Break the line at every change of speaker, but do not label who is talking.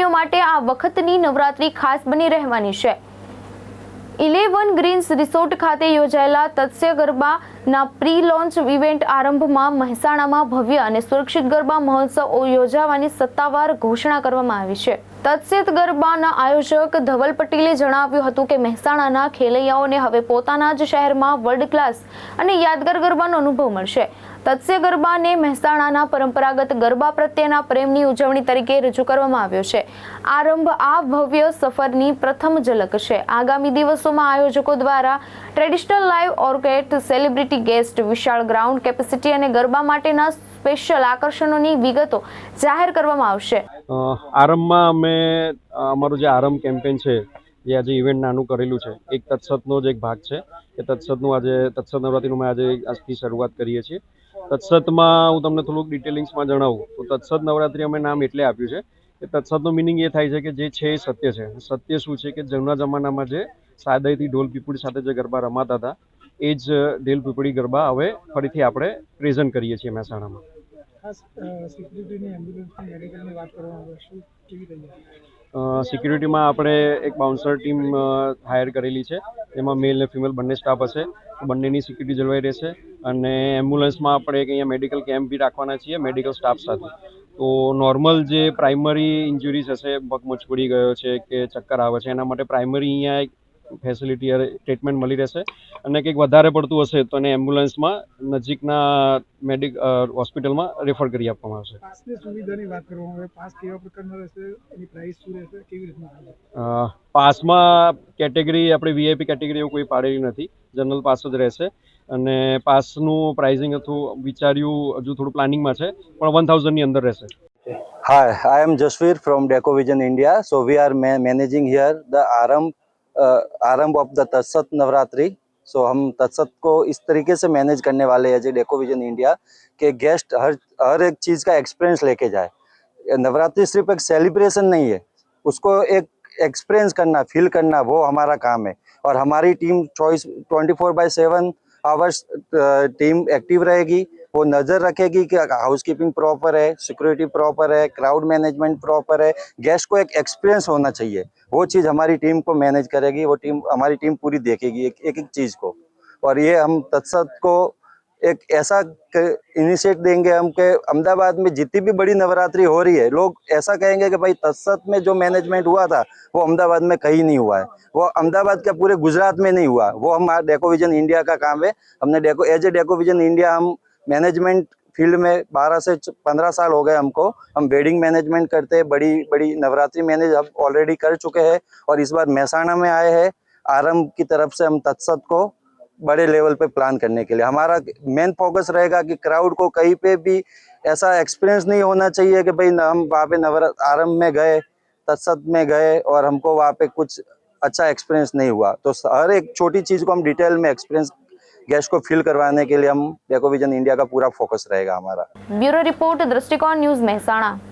પ્રેમીઓ માટે આ વખતની નવરાત્રી ખાસ બની રહેવાની છે। 11 ગ્રીન્સ રિસોર્ટ ખાતે યોજાયેલા તત્સ્ય ગરબાના પ્રી લોન્ચ ઇવેન્ટ આરંભમાં મહેસાણામાં ભવ્ય અને સુરક્ષિત ગરબા મહોત્સવ યોજાવાની સત્તાવાર ઘોષણા કરવામાં આવી છે। તત્સ્ય ગરબાના આયોજક ધવલ પટેલે જણાવ્યું હતું કે મહેસાણાના ખેલૈયાઓને હવે પોતાના જ શહેરમાં વર્લ્ડ ક્લાસ અને યાદગાર ગરબાનો અનુભવ મળશે। તત્સ્ય ગરબાને મહેસાણાના પરંપરાગત ગરબા પ્રત્યેના પ્રેમની ઉજવણી તરીકે રજૂ કરવામાં આવ્યો છે। આરંભ આ ભવ્ય સફરની પ્રથમ ઝલક છે। આગામી દિવસોમાં આયોજકો દ્વારા traditional live orchestra, celebrity guest, વિશાળ ગ્રાઉન્ડ કેપેસિટી અને ગરબા માટેના સ્પેશિયલ આકર્ષણોની વિગતો જાહેર કરવામાં આવશે।
આરંભમાં અમે અમારું જે આરંભ કેમ્પેન છે જે આજે ઇવેન્ટ નાનું કરેલું છે, એક તત્સતનો જ એક ભાગ છે કે તત્સતનું આજે તત્સત નવરાત્રીનું આજે આજથી શરૂઆત કરીએ છીએ। તત્સતમાં હું તમને થોડુંક ડિટેલિંગ્સમાં જણાવું તો તત્સત નવરાત્રી અમે નામ એટલે આપ્યું છે કે તત્સતનું મિનિંગ એ થાય છે કે જે છે એ સત્ય છે। સત્ય શું છે કે જૂના જમાનામાં જે સાદાઈથી ઢોલ પીપળી સાથે જે ગરબા રમાતા હતા એ જ ઢોલ પીપળી ગરબા હવે ફરીથી આપણે પ્રેઝન્ટ કરીએ છીએ મહેસાણામાં। સિક્યુરિટીમાં આપણે એક બાઉન્સર ટીમ હાયર કરેલી છે, એમાં મેલ અને ફિમેલ બંને સ્ટાફ હશે, બંનેની સિક્યુરિટી જળવાઈ રહેશે। અને એમ્બ્યુલન્સમાં આપણે અહીંયા મેડિકલ કેમ્પ બી રાખવાના છીએ મેડિકલ સ્ટાફ સાથે। તો નોર્મલ જે પ્રાઇમરી ઇન્જુરીઝ હશે, પગ મચકોડી ગયો છે કે ચક્કર આવે છે, એના માટે પ્રાઇમરી અહીંયા એક ફેસિલિટી ટ્રીટમેન્ટ મળી રહેશે। અને કંઈક વધારે પડતું હશે તો એને એમ્બ્યુલન્સમાં નજીકના હોસ્પિટલમાં રેફર કરી આપવામાં આવશે।
પાસની સુવિધાની વાત કરવામાં આવે, પાસ કેવા પ્રકારના રહેશે, એની પ્રાઇસ શું રહેશે, કેવી રીતના?
પાસમાં કેટેગરી આપણે વીઆઈપી કેટેગરી એવું કોઈ પાડેલી નથી, જનરલ પાસ જ રહેશે। અને પાસનું પ્રાઇઝિંગ હતું વિચાર્યું હજુ થોડું પ્લાનિંગમાં છે, પણ 1000 ની અંદર રહેશે।
Hi, I am Jasveer from Decovision India. So we are managing here the आरंभ ऑफ द तत्सत नवरात्रि। सो हम तत्सत को इस तरीके से मैनेज करने वाले हैं जी डेकोविजन इंडिया के गेस्ट हर एक चीज़ का एक्सपीरियंस लेके जाए। नवरात्रि सिर्फ एक सेलिब्रेशन नहीं है, उसको एक एक्सपीरियंस करना, फील करना, वो हमारा काम है। और हमारी टीम 24/7 आवर्स टीम एक्टिव रहेगी। वो नज़र रखेगी कि हाउसकीपिंग प्रॉपर है, सिक्योरिटी प्रॉपर है, क्राउड मैनेजमेंट प्रॉपर है, गेस्ट को एक एक्सपीरियंस होना चाहिए। वो चीज़ हमारी टीम को मैनेज करेगी, वो टीम हमारी टीम पूरी देखेगी एक चीज़ को। और ये हम तत्सत को एक ऐसा इनिशिएट देंगे हम के अहमदाबाद में जितनी भी बड़ी नवरात्रि हो रही है, लोग ऐसा कहेंगे कि भाई तत्सत में जो मैनेजमेंट हुआ था वो अहमदाबाद में कहीं नहीं हुआ है, वो अहमदाबाद का पूरे गुजरात में नहीं हुआ। वो हमारा डेकोविजन इंडिया का काम है। हमने एज ए डेकोविजन इंडिया हम मैनेजमेंट फील्ड में 12 से 15 साल हो गए हमको। हम वेडिंग मैनेजमेंट करते हैं, बड़ी बड़ी नवरात्रि मैनेज हम ऑलरेडी कर चुके हैं। और इस बार महसाणा में आए हैं आरंभ की तरफ से हम तत्सत को बड़े लेवल पे प्लान करने के लिए। हमारा मेन फोकस रहेगा कि क्राउड को कहीं पे भी ऐसा एक्सपीरियंस नहीं होना चाहिए कि भाई हम वहाँ पे आरंभ में गए, तत्सत में गए और हमको वहाँ पे कुछ अच्छा एक्सपीरियंस नहीं हुआ। तो हर एक छोटी चीज़ को हम डिटेल में एक्सपीरियंस गेस्ट को फील करवाने के लिए हम डेकोविजन इंडिया का पूरा फोकस रहेगा हमारा।
ब्यूरो रिपोर्ट, दृष्टिकोण न्यूज़, महेसाणा।